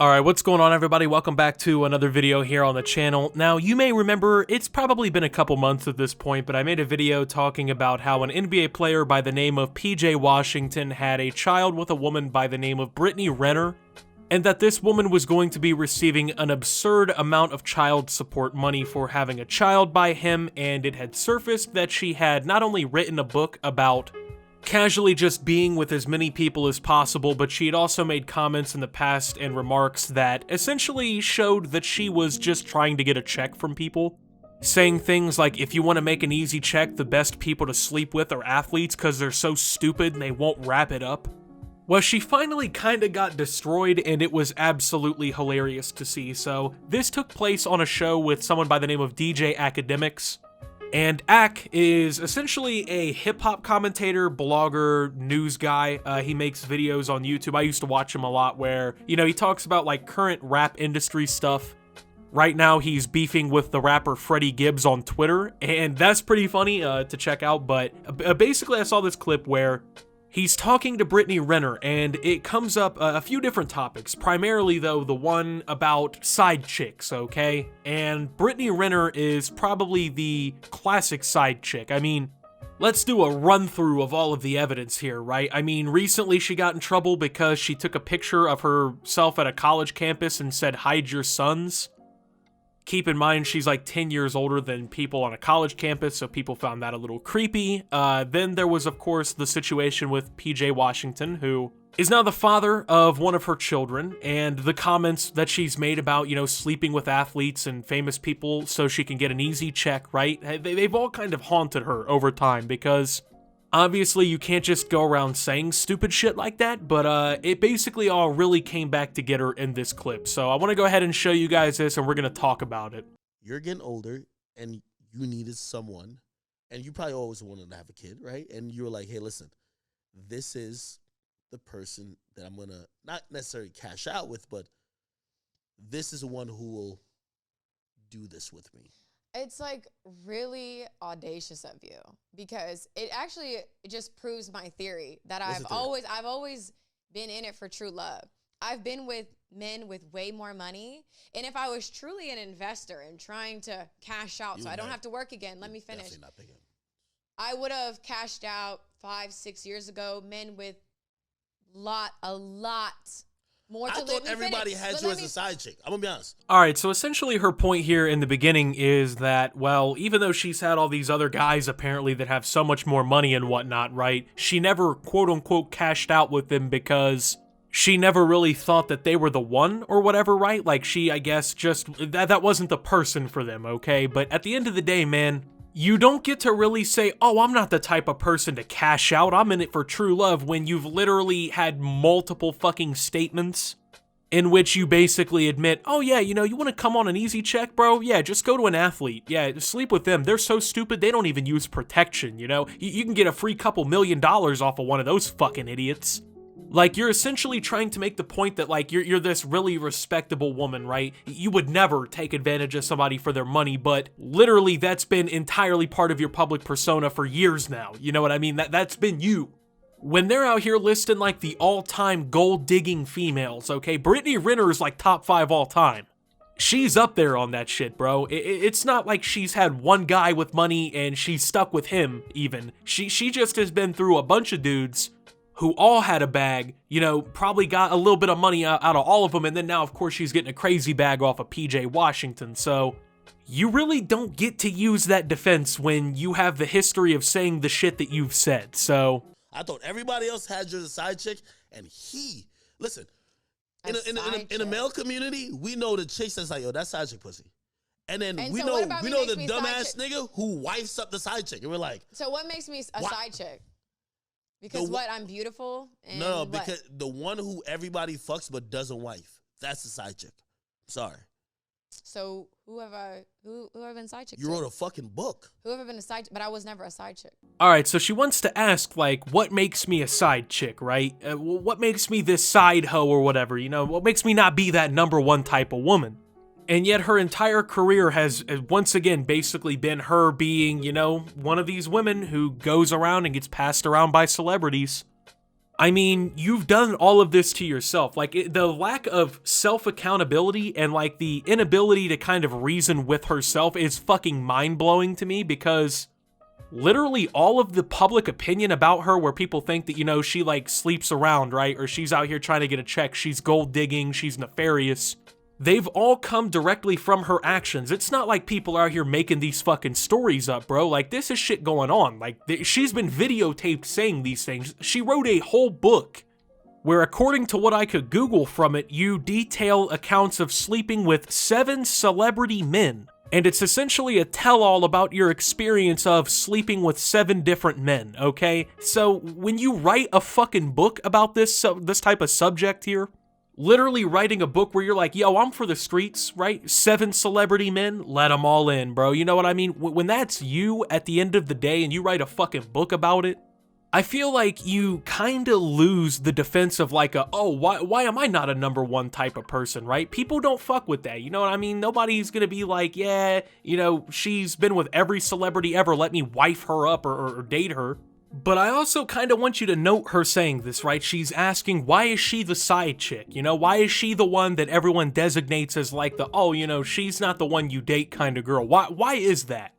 Alright, what's going on everybody? Welcome back to another video here on the channel. Now, you may remember, it's probably been a couple months at this point, but I made a video talking about how an NBA player by the name of PJ Washington had a child with a woman by the name of Brittney Renner, and that this woman was going to be receiving an absurd amount of child support money for having a child by him, and it had surfaced that she had not only written a book about casually just being with as many people as possible, but she had also made comments in the past and remarks that essentially showed that she was just trying to get a check from people. Saying things like, if you want to make an easy check, the best people to sleep with are athletes because they're so stupid and they won't wrap it up. Well, she finally kinda got destroyed, and it was absolutely hilarious to see. So this took place on a show with someone by the name of DJ Akademiks. And Ak is essentially a hip-hop commentator, blogger, news guy. He makes videos on YouTube. I used to watch him a lot where, you know, he talks about like current rap industry stuff. Right now he's beefing with the rapper Freddie Gibbs on Twitter, and that's pretty funny to check out. But basically I saw this clip where he's talking to Brittney Renner, and it comes up a few different topics, primarily though the one about side chicks, okay? And Brittney Renner is probably the classic side chick. I mean, let's do a run-through of all of the evidence here, right? I mean, recently she got in trouble because she took a picture of herself at a college campus and said, "Hide your sons." Keep in mind, she's like 10 years older than people on a college campus, so people found that a little creepy. Then there was, of course, the situation with PJ Washington, who is now the father of one of her children, and the comments that she's made about, you know, sleeping with athletes and famous people so she can get an easy check, right? They've all kind of haunted her over time because obviously you can't just go around saying stupid shit like that, but it basically all really came back to get her in this clip. So I want to go ahead and show you guys this, and we're going to talk about it. You're getting older, and you needed someone, and you probably always wanted to have a kid, right? And you were like, hey, listen, this is the person that I'm going to not necessarily cash out with, but this is the one who will do this with me. It's like really audacious of you, because it just proves my theory that I've always been in it for true love. I've been with men with way more money, and if I was truly an investor and trying to cash out so I don't have to work again, let me finish. I would have cashed out 5-6 years ago. Men with a lot more to I thought everybody had you as a side chick. I'm gonna be honest. Alright, so essentially her point here in the beginning is that, well, even though she's had all these other guys apparently that have so much more money and whatnot, right, she never quote-unquote cashed out with them because she never really thought that they were the one or whatever, right? Like, she, I guess, just, that wasn't the person for them, okay? But at the end of the day, man, you don't get to really say, oh, I'm not the type of person to cash out, I'm in it for true love, when you've literally had multiple fucking statements in which you basically admit, oh yeah, you know, you want to come on an easy check, bro? Yeah, just go to an athlete. Yeah, sleep with them. They're so stupid, they don't even use protection, you know? You can get a free couple $1 million off of one of those fucking idiots. Like, you're essentially trying to make the point that, like, you're this really respectable woman, right? You would never take advantage of somebody for their money, but literally that's been entirely part of your public persona for years now. You know what I mean? That's been you. When they're out here listing, like, the all-time gold-digging females, okay? Brittney Renner is, like, top 5 all-time. She's up there on that shit, bro. It's not like she's had one guy with money and she's stuck with him, even. She just has been through a bunch of dudes who all had a bag, you know, probably got a little bit of money out of all of them, and then now, of course, she's getting a crazy bag off of PJ Washington, so you really don't get to use that defense when you have the history of saying the shit that you've said, so I thought everybody else had you as a side chick, and listen, in a male community, we know the chicks that's like, yo, that's side chick pussy. And then we know the dumbass nigga who wifes up the side chick, and we're like, so what makes me a side chick? Because I'm beautiful? And no, because the one who everybody fucks but doesn't wife, that's the side chick. Sorry. So who have I been side chick? You wrote a fucking book. Who have I been a side chick? But I was never a side chick. Alright, so she wants to ask, like, what makes me a side chick, right? What makes me this side hoe or whatever, you know? What makes me not be that number one type of woman? And yet her entire career has once again basically been her being, you know, one of these women who goes around and gets passed around by celebrities. I mean, you've done all of this to yourself. Like, the lack of self-accountability and, like, the inability to kind of reason with herself is fucking mind-blowing to me, because literally all of the public opinion about her where people think that, you know, she, like, sleeps around, right? Or she's out here trying to get a check, she's gold-digging, she's nefarious. They've all come directly from her actions. It's not like people are out here making these fucking stories up, bro. Like, this is shit going on. Like, she's been videotaped saying these things. She wrote a whole book where, according to what I could Google from it, you detail accounts of sleeping with 7 celebrity men. And it's essentially a tell-all about your experience of sleeping with 7 different men, okay? So, when you write a fucking book about this type of subject here, literally writing a book where you're like, yo, I'm for the streets, right? 7 celebrity men, let them all in, bro. You know what I mean? When that's you at the end of the day and you write a fucking book about it, I feel like you kind of lose the defense of like why am I not a number 1 type of person, right? People don't fuck with that, you know what I mean? Nobody's gonna be like, yeah, you know, she's been with every celebrity ever, let me wife her up or date her. But I also kind of want you to note her saying this, right? She's asking, why is she the side chick? You know, why is she the one that everyone designates as like the, oh, you know, she's not the one you date kind of girl? Why is that?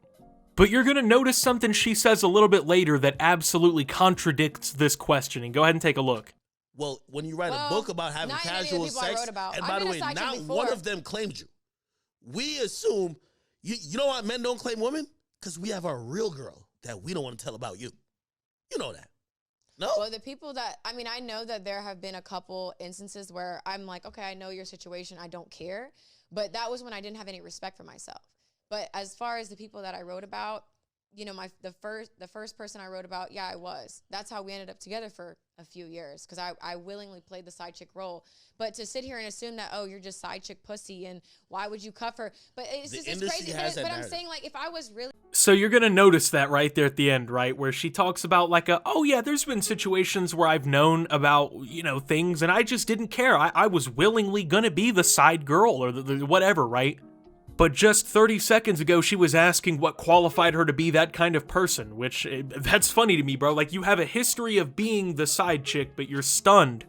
But you're going to notice something she says a little bit later that absolutely contradicts this questioning. Go ahead and take a look. Well, when you write a book about having casual sex, and by the way, not one of them claimed you. We assume, you know why men don't claim women? Because we have our real girl that we don't want to tell about you. You know that. No? Well, the people that, I mean, I know that there have been a couple instances where I'm like, okay, I know your situation, I don't care. But that was when I didn't have any respect for myself. But as far as the people that I wrote about, you know, the first person I wrote about, yeah, I was. That's how we ended up together for a few years, because I willingly played the side chick role. But to sit here and assume that, oh, you're just side chick pussy, and why would you cuff her? But it's just it's crazy. But I'm saying, like, if I was really... So you're going to notice that right there at the end, right? Where she talks about like, oh yeah, there's been situations where I've known about, you know, things, and I just didn't care. I was willingly going to be the side girl or the whatever, right? But just 30 seconds ago, she was asking what qualified her to be that kind of person, which, that's funny to me, bro. Like, you have a history of being the side chick, but you're stunned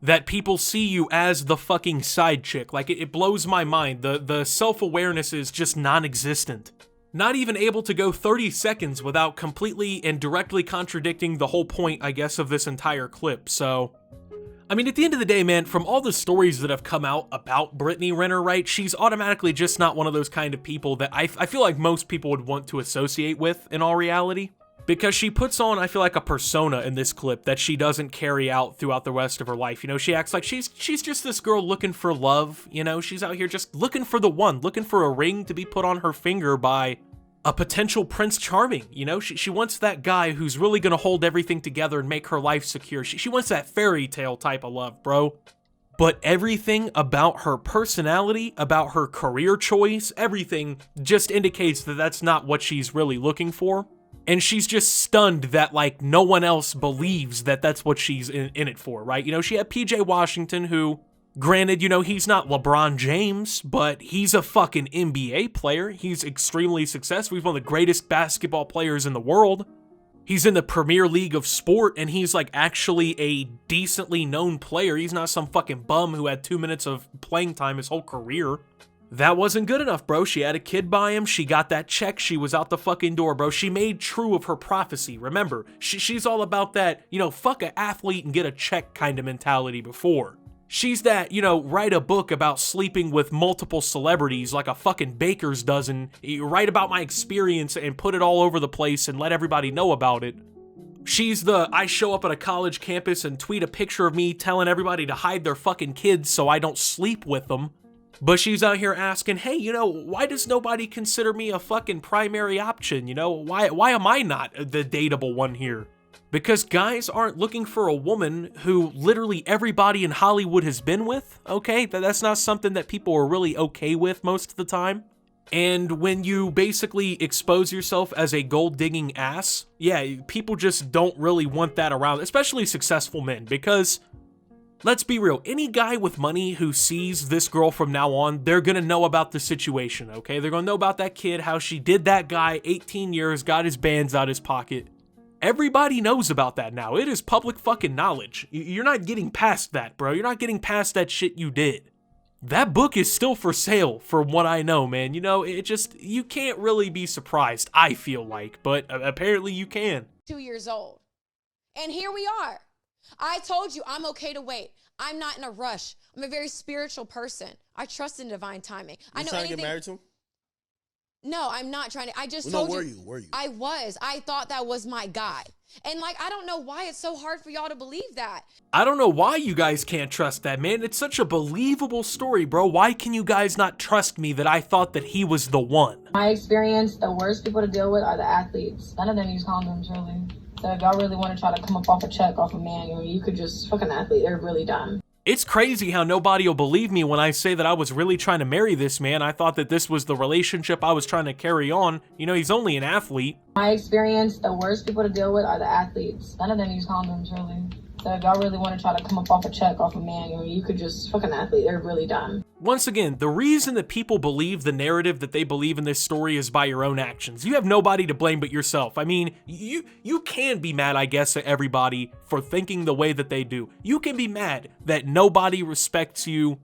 that people see you as the fucking side chick. Like, it blows my mind. The self-awareness is just non-existent. Not even able to go 30 seconds without completely and directly contradicting the whole point, I guess, of this entire clip. So, I mean, at the end of the day, man, from all the stories that have come out about Brittney Renner, right, she's automatically just not one of those kind of people that I feel like most people would want to associate with in all reality. Because she puts on, I feel like, a persona in this clip that she doesn't carry out throughout the rest of her life. You know, she acts like she's just this girl looking for love, you know? She's out here just looking for the one, looking for a ring to be put on her finger by a potential Prince Charming, you know? She wants that guy who's really gonna hold everything together and make her life secure. She wants that fairy tale type of love, bro. But everything about her personality, about her career choice, everything just indicates that that's not what she's really looking for. And she's just stunned that, like, no one else believes that that's what she's in it for, right? You know, she had PJ Washington, who, granted, you know, he's not LeBron James, but he's a fucking NBA player. He's extremely successful. He's one of the greatest basketball players in the world. He's in the Premier League of sport, and he's, like, actually a decently known player. He's not some fucking bum who had 2 minutes of playing time his whole career. That wasn't good enough, bro. She had a kid by him. She got that check. She was out the fucking door, bro. She made true of her prophecy. Remember, she's all about that, you know, fuck an athlete and get a check kind of mentality before. She's that, you know, write a book about sleeping with multiple celebrities like a fucking baker's dozen. Write about my experience and put it all over the place and let everybody know about it. She's the, I show up at a college campus and tweet a picture of me telling everybody to hide their fucking kids so I don't sleep with them. But she's out here asking, hey, you know, why does nobody consider me a fucking primary option? You know, why am I not the dateable one here? Because guys aren't looking for a woman who literally everybody in Hollywood has been with, okay? That's not something that people are really okay with most of the time. And when you basically expose yourself as a gold-digging ass, yeah, people just don't really want that around, especially successful men, because let's be real, any guy with money who sees this girl from now on, they're gonna know about the situation, okay? They're gonna know about that kid, how she did that guy 18 years, got his bands out his pocket. Everybody knows about that now. It is public fucking knowledge. You're not getting past that, bro. You're not getting past that shit you did. That book is still for sale, from what I know, man. You know, you can't really be surprised, I feel like, but apparently you can. 2 years old. And here we are. I told you I'm okay to wait. I'm not in a rush. I'm a very spiritual person. I trust in divine timing. I know trying anything. to get married to him? No, I'm not trying to. I just Well, told no, were you? I was. I thought that was my guy. And like, I don't know why it's so hard for y'all to believe that. I don't know why you guys can't trust that, man. It's such a believable story, bro. Why can you guys not trust me that I thought that he was the one? My experience, the worst people to deal with are the athletes. None of them use condoms, really. So if y'all really want to try to come up off a check off a man, you could just fuck an athlete. They're really dumb. It's crazy how nobody will believe me when I say that I was really trying to marry this man. I thought that this was the relationship I was trying to carry on. You know, he's only an athlete. My experience, the worst people to deal with are the athletes. None of them use condoms, really. So if y'all really want to try to come up off a check off a man, you could just fuck an athlete. They're really dumb. Once again, the reason that people believe the narrative that they believe in this story is by your own actions. You have nobody to blame but yourself. I mean, you can be mad, I guess, at everybody for thinking the way that they do. You can be mad that nobody respects you.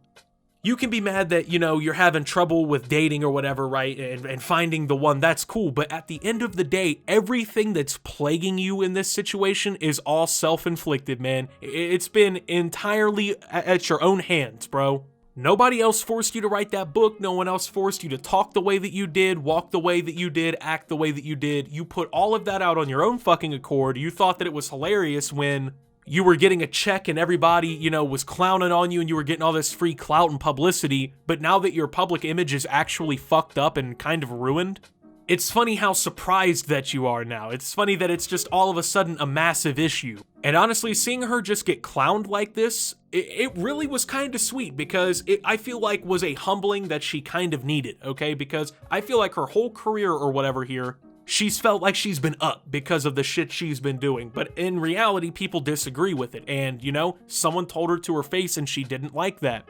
You can be mad that, you know, you're having trouble with dating or whatever, right? And finding the one, that's cool. But at the end of the day, everything that's plaguing you in this situation is all self-inflicted, man. It's been entirely at your own hands, bro. Nobody else forced you to write that book. No one else forced you to talk the way that you did, walk the way that you did, act the way that you did. You put all of that out on your own fucking accord. You thought that it was hilarious when you were getting a check and everybody, you know, was clowning on you and you were getting all this free clout and publicity, but now that your public image is actually fucked up and kind of ruined, it's funny how surprised that you are now. It's funny that it's just all of a sudden a massive issue. And honestly, seeing her just get clowned like this, it really was kind of sweet because I feel like was a humbling that she kind of needed, okay? Because I feel like her whole career or whatever here, she's felt like she's been up because of the shit she's been doing, but in reality, people disagree with it, and, you know, someone told her to her face and she didn't like that.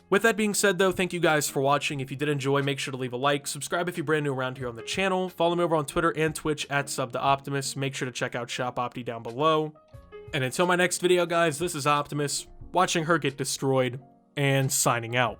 With that being said, though, thank you guys for watching. If you did enjoy, make sure to leave a like, subscribe if you're brand new around here on the channel, follow me over on Twitter and Twitch at @SubTheOptimus, make sure to check out Shop Opti down below, and until my next video, guys, this is Optimus, watching her get destroyed, and signing out.